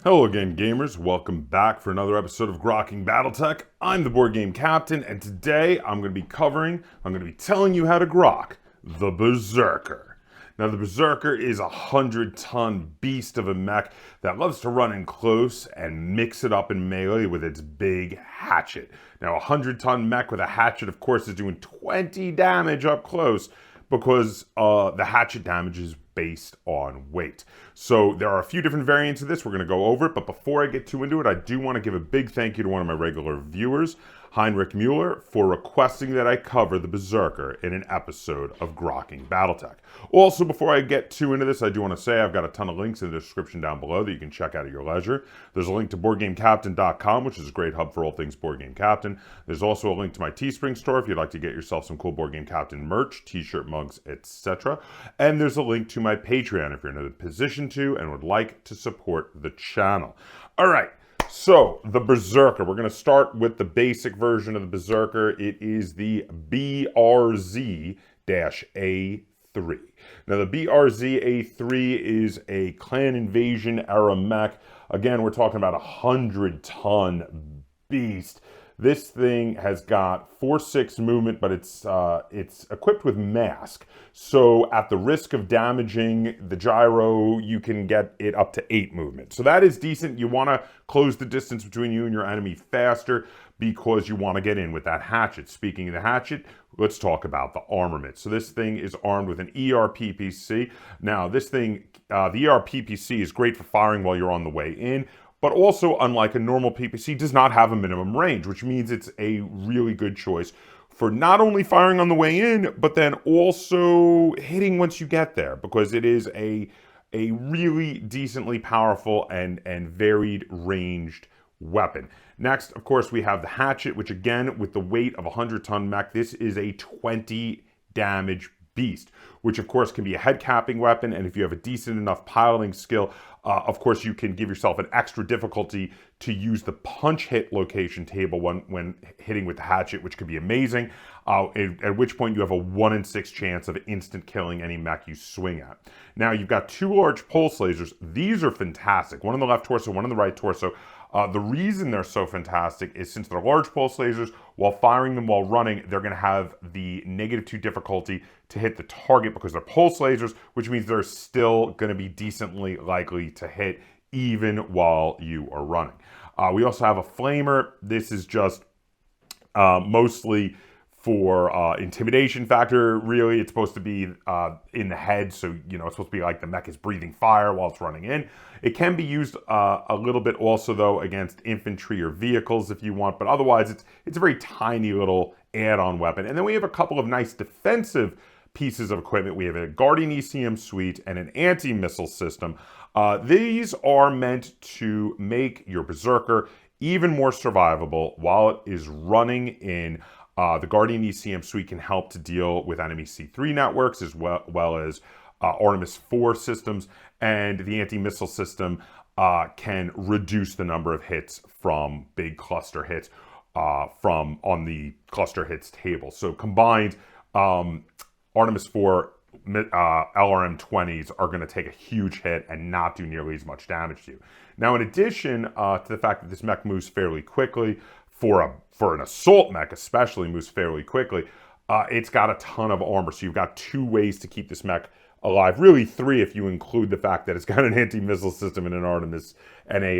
Hello again, gamers. Welcome back for another episode of Grokking Battletech. I'm the board game captain, and today I'm going to be telling you how to grok the Berserker. Now, the Berserker is a 100-ton beast of a mech that loves to run in close and mix it up in melee with its big hatchet. Now, a 100-ton mech with a hatchet, of course, is doing 20 damage up close because the hatchet damage is based on weight. So there are a few different variants of this. We're going to go over it, but before I get too into it, I do want to give a big thank you to one of my regular viewers, Heinrich Mueller, for requesting that I cover the Berserker in an episode of Grokking Battletech. Also, before I get too into this, I do want to say I've got a ton of links in the description down below that you can check out at your leisure. There's a link to BoardGameCaptain.com, which is a great hub for all things Board Game Captain. There's also a link to my Teespring store if you'd like to get yourself some cool Board Game Captain merch, t-shirt, mugs, etc. And there's a link to my Patreon if you're in a position to and would like to support the channel. All right. So, the Berserker. We're going to start with the basic version of the Berserker. It is the BRZ-A3. Now, the BRZ-A3 is a Clan Invasion era mech. Again, we're talking about a 100-ton beast. This thing has got 4/6 movement, but it's equipped with mask. So at the risk of damaging the gyro, you can get it up to 8 movement. So that is decent. You want to close the distance between you and your enemy faster because you want to get in with that hatchet. Speaking of the hatchet, let's talk about the armament. So this thing is armed with an ERPPC. Now this thing, the ERPPC is great for firing while you're on the way in, but also, unlike a normal PPC, does not have a minimum range, which means it's a really good choice for not only firing on the way in, but then also hitting once you get there, because it is a really decently powerful and varied ranged weapon. Next, of course, we have the hatchet, which again, with the weight of a 100-ton mech, this is a 20 damage beast, which of course can be a head capping weapon, and if you have a decent enough piloting skill, of course you can give yourself an extra difficulty to use the punch hit location table when hitting with the hatchet, which could be amazing, at which point you have a 1 in 6 chance of instant killing any mech you swing at. Now you've got 2 large pulse lasers. These are fantastic, one on the left torso, one on the right torso. The reason they're so fantastic is since they're large pulse lasers, while firing them while running, they're going to have the -2 difficulty to hit the target because they're pulse lasers, which means they're still going to be decently likely to hit even while you are running. We also have a flamer. This is just mostly for intimidation factor, really. It's supposed to be in the head, so it's supposed to be like the mech is breathing fire while it's running in. It can be used a little bit also, though, against infantry or vehicles if you want, but otherwise it's a very tiny little add-on weapon. And then we have a couple of nice defensive pieces of equipment. We have a Guardian ECM suite and an anti-missile system. These are meant to make your Berserker even more survivable while it is running in. The Guardian ECM suite can help to deal with enemy C3 networks as well as Artemis 4 systems, and the anti-missile system can reduce the number of hits from big cluster hits from on the cluster hits table. So combined, Artemis 4 LRM-20s are going to take a huge hit and not do nearly as much damage to you. Now, in addition to the fact that this mech moves fairly quickly, for an assault mech especially moves fairly quickly, it's got a ton of armor. So you've got 2 ways to keep this mech alive. Really 3 if you include the fact that it's got an anti-missile system and an Artemis and a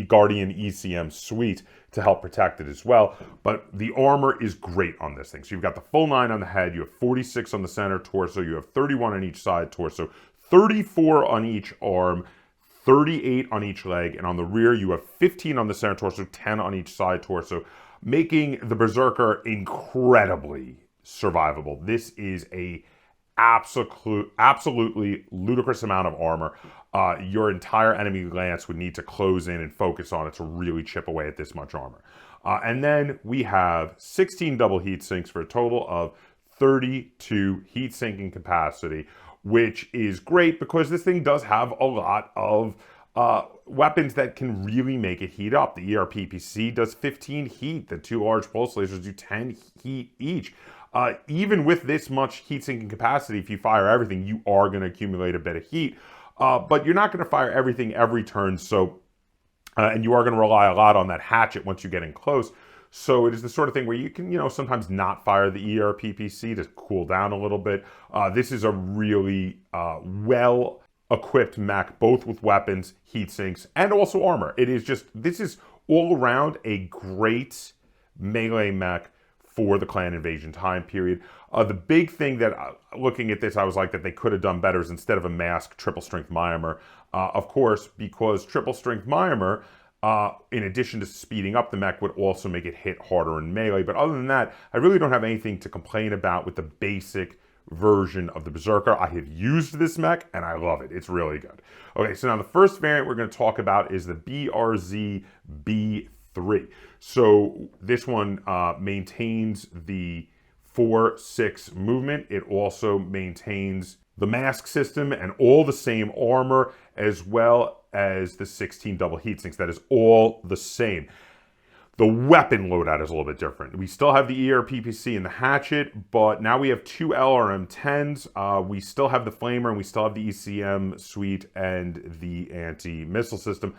Guardian ECM suite to help protect it as well. But the armor is great on this thing. So you've got the full 9 on the head, you have 46 on the center torso, you have 31 on each side torso, 34 on each arm, 38 on each leg, and on the rear you have 15 on the center torso, 10 on each side torso, making the Berserker incredibly survivable. This is a absolutely ludicrous amount of armor. Your entire enemy lance would need to close in and focus on it to really chip away at this much armor. And then we have 16 double heat sinks for a total of 32 heat sinking capacity, which is great because this thing does have a lot of weapons that can really make it heat up. The ERPPC does 15 heat. The 2 large pulse lasers do 10 heat each. Even with this much heat sinking capacity, if you fire everything, you are going to accumulate a bit of heat. But you're not going to fire everything every turn, so and you are going to rely a lot on that hatchet once you get in close. So it is the sort of thing where you can, sometimes not fire the ERPPC to cool down a little bit. This is a really well-equipped mech, both with weapons, heat sinks, and also armor. This is all around a great melee mech for the clan invasion time period. The big thing that, looking at this, I was like that they could have done better is instead of a mask, triple strength Myanmar. Of course, because triple strength Myanmar, in addition to speeding up the mech, would also make it hit harder in melee. But other than that, I really don't have anything to complain about with the basic version of the Berserker. I have used this mech and I love it. It's really good. Okay, so now the first variant we're going to talk about is the BRZ B3. So this one maintains the 4-6 movement. It also maintains the mask system and all the same armor, as well as the 16 double heat sinks. That is all the same. The weapon loadout is a little bit different. We still have the ERPPC and the hatchet, but now we have 2 LRM-10s. We still have the flamer, and we still have the ECM suite and the anti-missile system.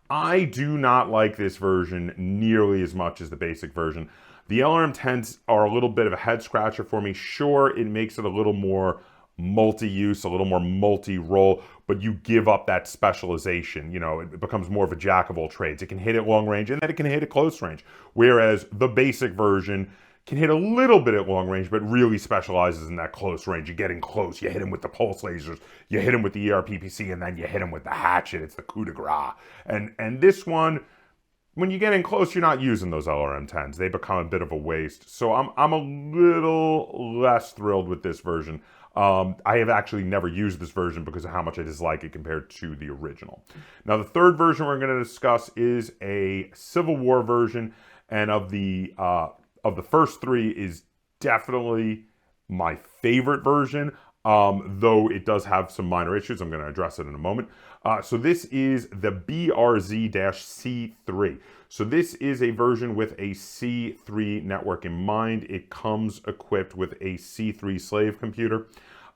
I do not like this version nearly as much as the basic version. The LRM-10s are a little bit of a head scratcher for me. Sure, it makes it a little more multi-use, a little more multi-role, but you give up that specialization. It becomes more of a jack of all trades. It can hit at long range and then it can hit at close range. Whereas the basic version can hit a little bit at long range, but really specializes in that close range. You get in close, you hit him with the pulse lasers, you hit him with the ERPPC, and then you hit him with the hatchet. It's the coup de grace. And this one, when you get in close, you're not using those LRM-10s. They become a bit of a waste. So I'm a little less thrilled with this version. I have actually never used this version because of how much I dislike it compared to the original. Now, the third version we're going to discuss is a Civil War version, and of the first 3 is definitely my favorite version, though it does have some minor issues. I'm going to address it in a moment. So this is the BRZ-C3. So this is a version with a C3 network in mind. It comes equipped with a C3 slave computer.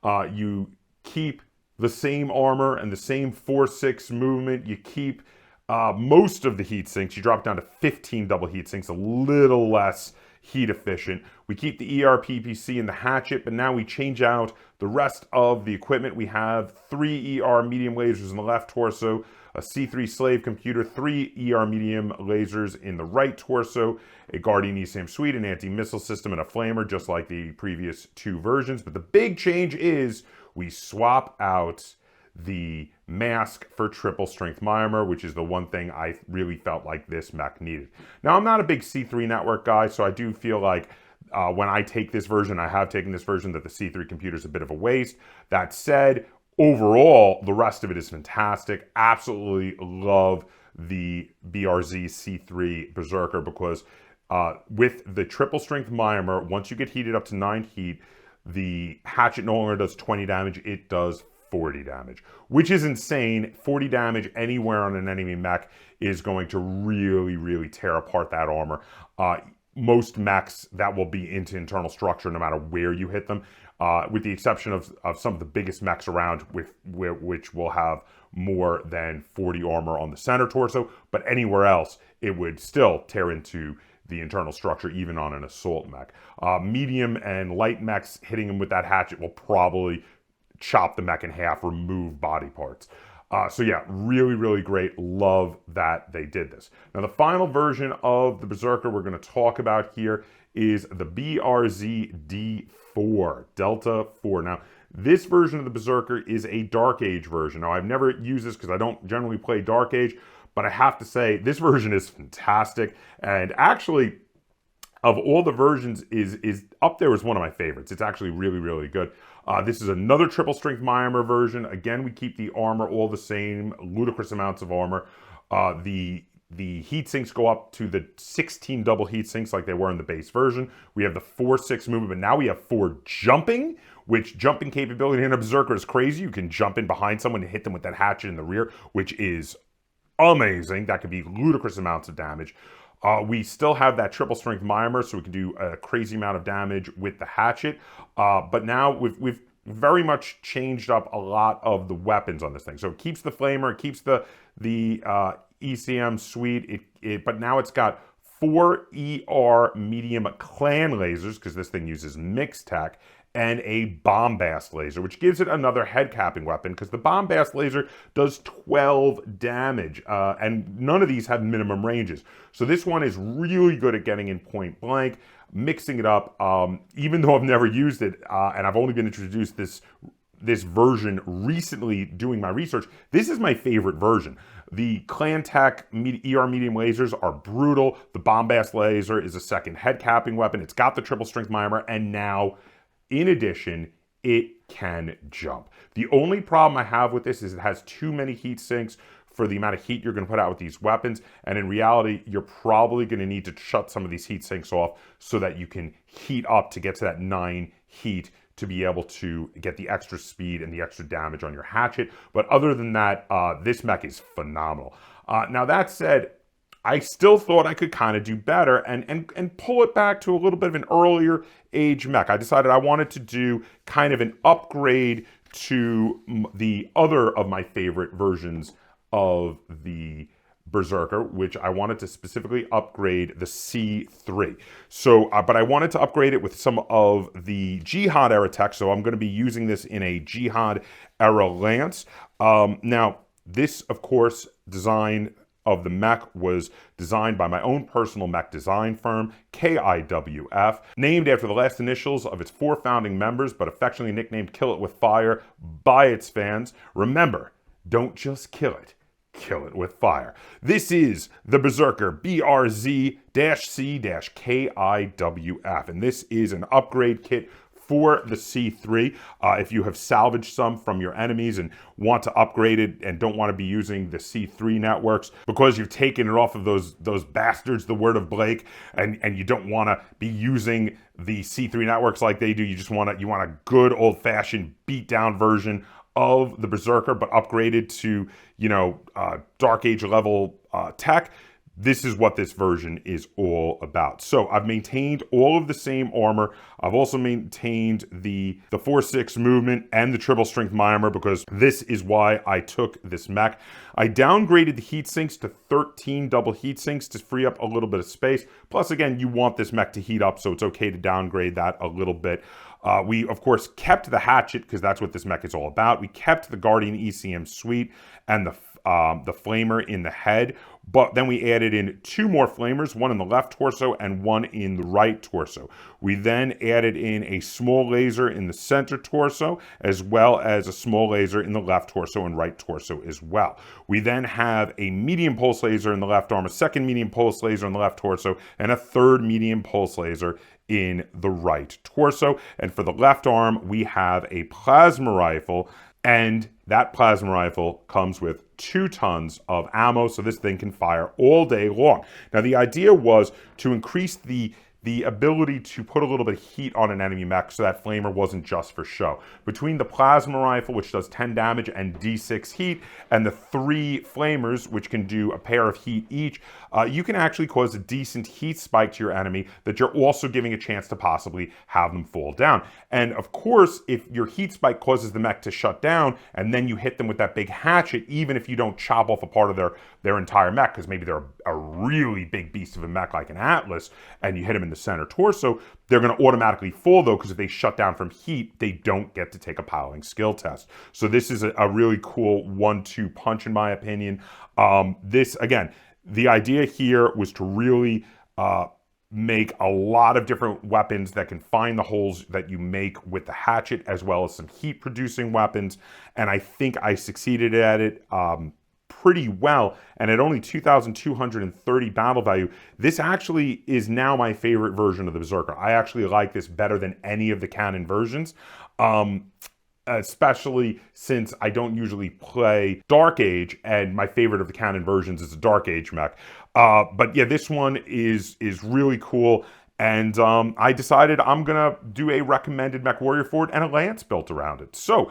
You keep the same armor and the same 4-6 movement. You keep most of the heat sinks. You drop down to 15 double heat sinks, a little less heat efficient. We keep the ERPPC and the hatchet, but now we change out the rest of the equipment. We have 3 ER medium lasers in the left torso, a C3 slave computer, 3 ER medium lasers in the right torso, a Guardian ECM suite, an anti-missile system, and a flamer, just like the previous 2 versions. But the big change is we swap out the mask for triple strength Myanmar, which is the one thing I really felt like this mech needed. Now, I'm not a big C3 network guy, so I do feel like when I take this version, I have taken this version, that the C3 computer is a bit of a waste. That said, overall, the rest of it is fantastic. Absolutely love the BRZ C3 Berserker because with the triple strength Myanmar, once you get heated up to 9 heat, the hatchet no longer does 20 damage, it does 40 damage, which is insane. 40 damage anywhere on an enemy mech is going to really, really tear apart that armor. Most mechs, that will be into internal structure no matter where you hit them, with the exception of some of the biggest mechs around, which will have more than 40 armor on the center torso, but anywhere else, it would still tear into the internal structure, even on an assault mech. Medium and light mechs hitting them with that hatchet will probably chop the mech in half, remove body parts. So yeah, really, really great. Love that they did this. Now, the final version of the Berserker we're going to talk about here is the BRZ-D4, Delta 4. Now, this version of the Berserker is a Dark Age version. Now, I've never used this because I don't generally play Dark Age, but I have to say, this version is fantastic. And actually, of all the versions, is up there as one of my favorites. It's actually really, really good. This is another triple strength Myanmar version. Again, we keep the armor all the same, ludicrous amounts of armor. The heat sinks go up to the 16 double heat sinks like they were in the base version. We have the 4-6 movement, but now we have 4 jumping, which jumping capability in a Berserker is crazy. You can jump in behind someone and hit them with that hatchet in the rear, which is amazing. That could be ludicrous amounts of damage. We still have that triple strength Myanmar, so we can do a crazy amount of damage with the hatchet. But now we've very much changed up a lot of the weapons on this thing. So it keeps the flamer, it keeps the ECM suite, but now it's got 4 ER medium clan lasers, because this thing uses mixed tech, and a bombast laser, which gives it another head capping weapon, because the bombast laser does 12 damage, and none of these have minimum ranges. So this one is really good at getting in point blank, mixing it up. Even though I've never used it, and I've only been introduced this version recently doing my research, this is my favorite version. The Clan Tech ER medium lasers are brutal. The bombast laser is a second head capping weapon. It's got the triple strength mimer, and now, in addition, it can jump. The only problem I have with this is it has too many heat sinks for the amount of heat you're going to put out with these weapons, and in reality, you're probably going to need to shut some of these heat sinks off so that you can heat up to get to that 9 heat to be able to get the extra speed and the extra damage on your hatchet. But other than that, this mech is phenomenal. Now that said, I still thought I could kind of do better and pull it back to a little bit of an earlier age mech. I decided I wanted to do kind of an upgrade to the other of my favorite versions of the Berserker, which I wanted to specifically upgrade the C3. So, but I wanted to upgrade it with some of the Jihad era tech, so I'm going to be using this in a Jihad era lance. Now, this, of course, design of the mech was designed by my own personal mech design firm, KIWF, named after the last initials of its 4 founding members, but affectionately nicknamed Kill It With Fire by its fans. Remember, don't just kill it. Kill it with fire. This is the Berserker BRZ-C-KIWF, and this is an upgrade kit for the C3. If you have salvaged some from your enemies and want to upgrade it and don't want to be using the C3 networks because you've taken it off of those bastards, the Word of Blake, and you don't want to be using the C3 networks like they do, you want a good old-fashioned beat-down version of the Berserker, but upgraded to, Dark Age level tech. This is what this version is all about. So I've maintained all of the same armor. I've also maintained the 4/6 movement and the triple strength mimer, because this is why I took this mech. I downgraded the heat sinks to 13 double heat sinks to free up a little bit of space. Plus, again, you want this mech to heat up, so it's okay to downgrade that a little bit. We, of course, kept the hatchet, because that's what this mech is all about. We kept the Guardian ECM suite and the flamer in the head, but then we added in 2 more flamers, one in the left torso and one in the right torso. We then added in a small laser in the center torso, as well as a small laser in the left torso and right torso as well. We then have a medium pulse laser in the left arm, a second medium pulse laser in the left torso, and a third medium pulse laser in the right torso. And for the left arm, we have a plasma rifle, and that plasma rifle comes with 2 tons of ammo, so this thing can fire all day long. Now, the idea was to increase the ability to put a little bit of heat on an enemy mech, so that flamer wasn't just for show. Between the plasma rifle, which does 10 damage and D6 heat, and the 3 flamers, which can do a pair of heat each, you can actually cause a decent heat spike to your enemy that you're also giving a chance to possibly have them fall down. And of course, if your heat spike causes the mech to shut down, and then you hit them with that big hatchet, even if you don't chop off a part of their entire mech, because maybe they're a really big beast of a mech like an Atlas, and you hit them in the center torso, they're going to automatically fall, though, because if they shut down from heat, they don't get to take a piling skill test. So this is a really cool 1-2 punch, in my opinion. This, again, the idea here was to really make a lot of different weapons that can find the holes that you make with the hatchet, as well as some heat-producing weapons, and I think I succeeded at it pretty well. And at only 2,230 battle value, this actually is now my favorite version of the Berserker. I actually like this better than any of the canon versions, especially since I don't usually play Dark Age, and my favorite of the canon versions is a Dark Age mech. But yeah, this one is really cool. And I decided I'm gonna do a recommended mech warrior for it and a lance built around it. So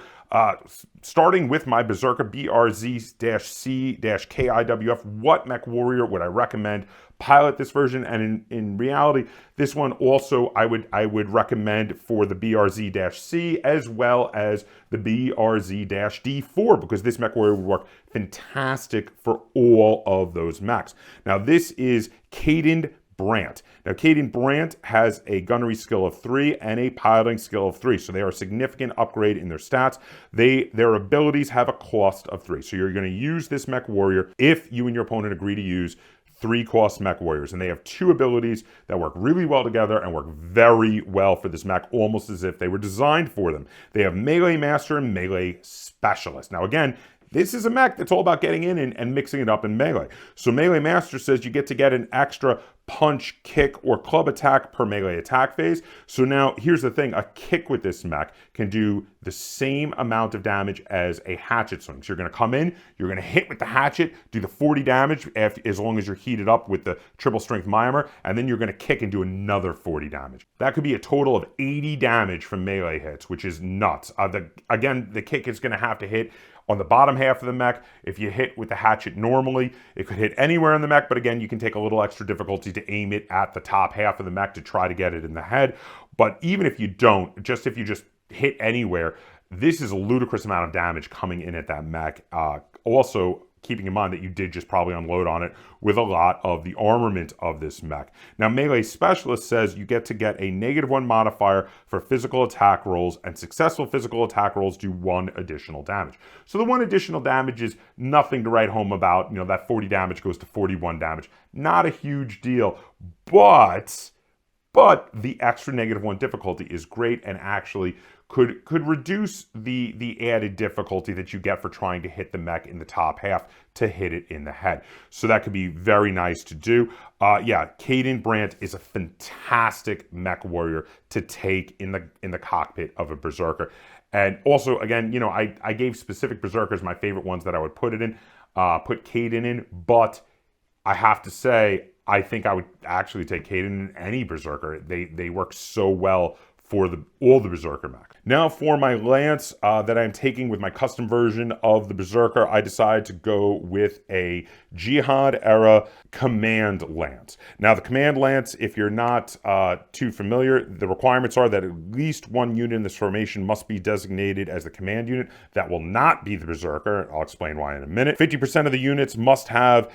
starting with my Berserker BRZ-C-KIWF, what mech warrior would I recommend pilot this version? And in reality, this one also I would recommend for the BRZ-C as well as the BRZ-D4, because this mech warrior would work fantastic for all of those mechs. Now this is Kaptain Brandt. Now, Kaptain Brandt has a gunnery skill of 3 and a piloting skill of 3, so they are a significant upgrade in their stats. Their abilities have a cost of 3, so you're going to use this mech warrior if you and your opponent agree to use 3 cost mech warriors, and they have 2 abilities that work really well together and work very well for this mech, almost as if they were designed for them. They have Melee Master and Melee Specialist. Now, again, this is a mech that's all about getting in and mixing it up in melee. So Melee Master says you get to get an extra punch, kick, or club attack per melee attack phase. So now, here's the thing. A kick with this mech can do the same amount of damage as a hatchet swing. So you're going to come in, you're going to hit with the hatchet, do the 40 damage as long as you're heated up with the triple strength Mimir, and then you're going to kick and do another 40 damage. That could be a total of 80 damage from melee hits, which is nuts. Again, the kick is going to have to hit on the bottom half of the mech. If you hit with the hatchet normally, it could hit anywhere in the mech, but again, you can take a little extra difficulty to aim it at the top half of the mech to try to get it in the head. But even if you don't, if you just hit anywhere, this is a ludicrous amount of damage coming in at that mech. Also, keeping in mind that you did just probably unload on it with a lot of the armament of this mech. Now, Melee Specialist says you get to get a -1 modifier for physical attack rolls, and successful physical attack rolls do 1 additional damage. So the 1 additional damage is nothing to write home about. You know, that 40 damage goes to 41 damage. Not a huge deal, but the extra -1 difficulty is great and actually could reduce the added difficulty that you get for trying to hit the mech in the top half to hit it in the head. So that could be very nice to do. Yeah, Kaptain Brandt is a fantastic mech warrior to take in the cockpit of a Berserker. And also, again, you know, I gave specific Berserkers my favorite ones that I would put Kaptain in, but I have to say, I think I would actually take Kaptain in any Berserker. They work so well for all the Berserker mech. Now for my lance that I'm taking with my custom version of the Berserker, I decided to go with a Jihad era command lance. Now the command lance, if you're not too familiar, the requirements are that at least 1 unit in this formation must be designated as the command unit. That will not be the Berserker. I'll explain why in a minute. 50% of the units must have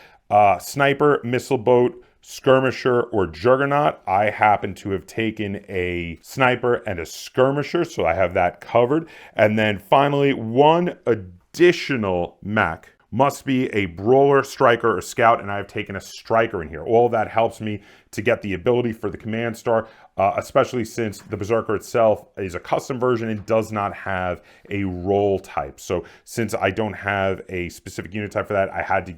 sniper, missile boat, skirmisher, or juggernaut. I happen to have taken a sniper and a skirmisher, so I have that covered. And then finally, 1 additional mech must be a brawler, striker, or scout, and I've taken a striker in here. All of that helps me to get the ability for the command star, especially since the Berserker itself is a custom version and does not have a role type. So since I don't have a specific unit type for that, I had to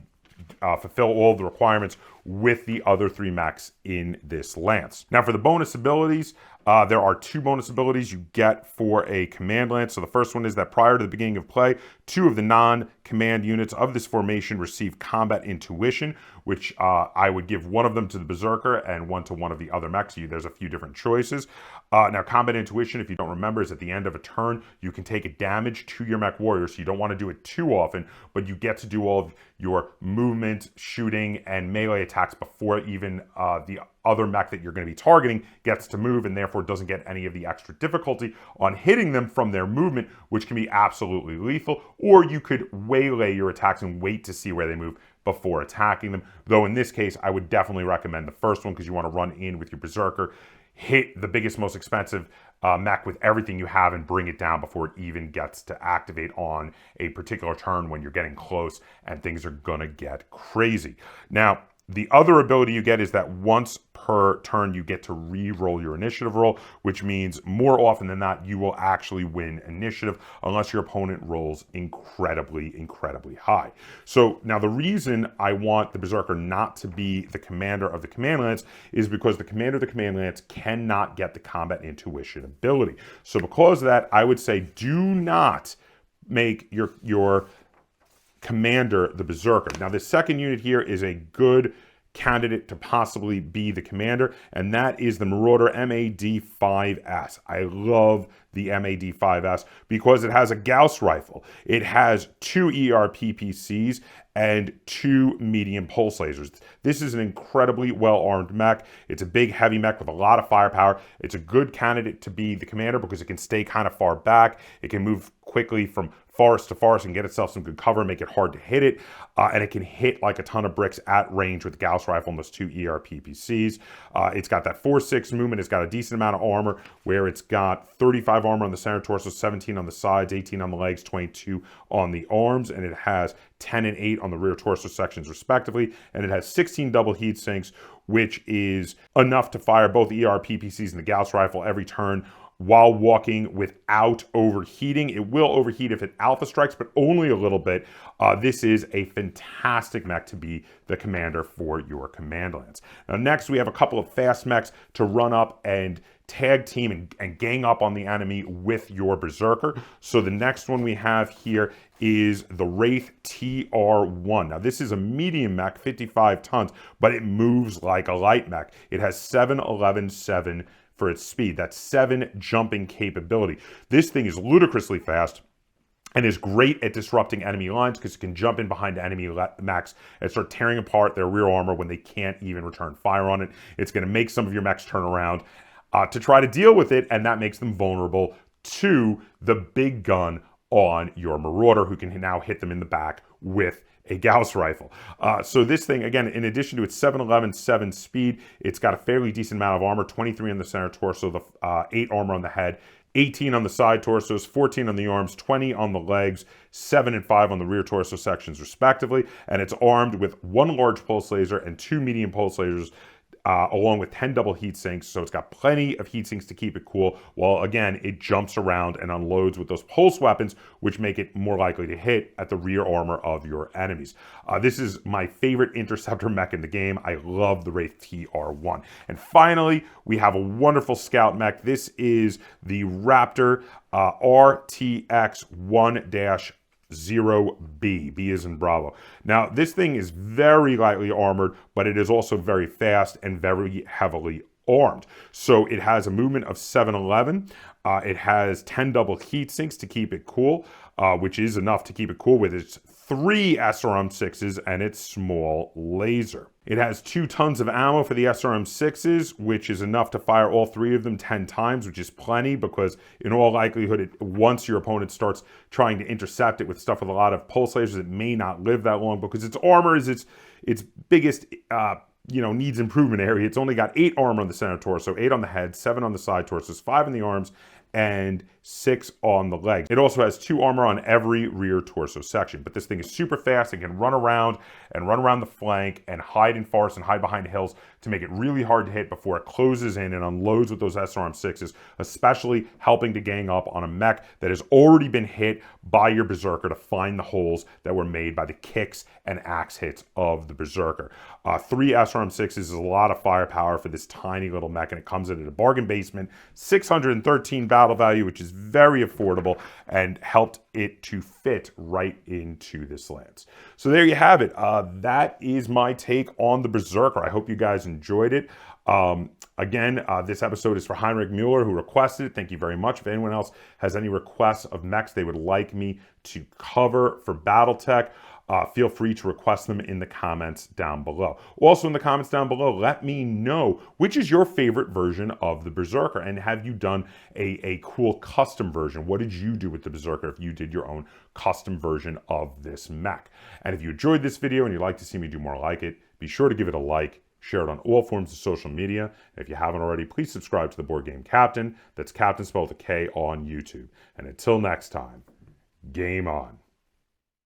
fulfill all of the requirements with the other 3 mechs in this lance. Now for the bonus abilities, there are 2 bonus abilities you get for a command lance. So the first one is that prior to the beginning of play, 2 of the non-command units of this formation receive combat intuition, which I would give 1 of them to the Berserker and 1 to one of the other mechs. There's a few different choices. Now combat intuition, if you don't remember, is at the end of a turn, you can take a damage to your mech warrior. So you don't want to do it too often, but you get to do all of your movement, shooting, and melee attacks before even the other mech that you're going to be targeting gets to move, and therefore doesn't get any of the extra difficulty on hitting them from their movement, which can be absolutely lethal. Or you could waylay your attacks and wait to see where they move before attacking them. Though in this case, I would definitely recommend the first one because you want to run in with your Berserker, hit the biggest, most expensive mech with everything you have and bring it down before it even gets to activate on a particular turn when you're getting close and things are gonna get crazy. Now, the other ability you get is that once per turn you get to re-roll your initiative roll, which means more often than not you will actually win initiative unless your opponent rolls incredibly high. So now the reason I want the Berserker not to be the commander of the command lance is because the commander of the command lance cannot get the combat intuition ability. So because of that, I would say do not make your commander the Berserker. Now, the second unit here is a good candidate to possibly be the commander, and that is the Marauder MAD-5S. I love the MAD-5S because it has a Gauss rifle. It has 2 ERPPCs and 2 medium pulse lasers. This is an incredibly well-armed mech. It's a big, heavy mech with a lot of firepower. It's a good candidate to be the commander because it can stay kind of far back. It can move quickly from forest to forest and get itself some good cover, make it hard to hit it, and it can hit like a ton of bricks at range with the Gauss rifle and those 2 ERPPCs. It's got that 4-6 movement. It's got a decent amount of armor where it's got 35 armor on the center torso, 17 on the sides, 18 on the legs, 22 on the arms, and it has 10 and 8 on the rear torso sections respectively, and it has 16 double heat sinks, which is enough to fire both ERPPCs and the Gauss rifle every turn while walking without overheating. It will overheat if it alpha strikes, but only a little bit. This is a fantastic mech to be the commander for your command lance. Now next we have a couple of fast mechs to run up and tag team and gang up on the enemy with your Berserker. So the next one we have here is the Wraith TR1. Now this is a medium mech, 55 tons, but it moves like a light mech. It has 7-11-7 for its speed. That's 7 jumping capability. This thing is ludicrously fast and is great at disrupting enemy lines because it can jump in behind enemy mechs and start tearing apart their rear armor when they can't even return fire on it. It's going to make some of your mechs turn around to try to deal with it, and that makes them vulnerable to the big gun on your Marauder, who can now hit them in the back with a Gauss rifle. So this thing, again, in addition to its 7-11-7 speed, it's got a fairly decent amount of armor, 23 on the center torso, the 8 armor on the head, 18 on the side torsos, 14 on the arms, 20 on the legs, 7 and 5 on the rear torso sections respectively, and it's armed with 1 large pulse laser and 2 medium pulse lasers, along with 10 double heat sinks. So it's got plenty of heat sinks to keep it cool, while again, it jumps around and unloads with those pulse weapons, which make it more likely to hit at the rear armor of your enemies. This is my favorite interceptor mech in the game. I love the Wraith TR1. And finally, we have a wonderful scout mech. This is the Raptor RTX-1-0B. B as in Bravo. Now, this thing is very lightly armored, but it is also very fast and very heavily armed. So it has a movement of 7-11. It has 10 double heat sinks to keep it cool, which is enough to keep it cool with its 3 SRM-6s and its small laser. It has 2 tons of ammo for the SRM-6s, which is enough to fire all 3 of them 10 times, which is plenty because in all likelihood, once your opponent starts trying to intercept it with stuff with a lot of pulse lasers, it may not live that long because its armor is its biggest needs improvement area. It's only got 8 armor on the center torso, 8 on the head, 7 on the side torsos, 5 on the arms, and 6 on the legs. It also has 2 armor on every rear torso section, but this thing is super fast and can run around the flank and hide in forests and hide behind hills to make it really hard to hit before it closes in and unloads with those SRM-6s, especially helping to gang up on a mech that has already been hit by your Berserker to find the holes that were made by the kicks and axe hits of the Berserker. 3 SRM-6s is a lot of firepower for this tiny little mech, and it comes in at a bargain basement, 613 battle value, which is very affordable and helped it to fit right into this lance. So there you have it. That is my take on the Berserker. I hope you guys enjoyed it. Again, this episode is for Heinrich Mueller, who requested it. Thank you very much. If anyone else has any requests of mechs they would like me to cover for Battletech, feel free to request them in the comments down below. Also in the comments down below, let me know which is your favorite version of the Berserker, and have you done a cool custom version? What did you do with the Berserker if you did your own custom version of this mech? And if you enjoyed this video and you'd like to see me do more like it, be sure to give it a like, share it on all forms of social media. And if you haven't already, please subscribe to the Board Game Captain. That's Captain spelled with a K on YouTube. And until next time, game on.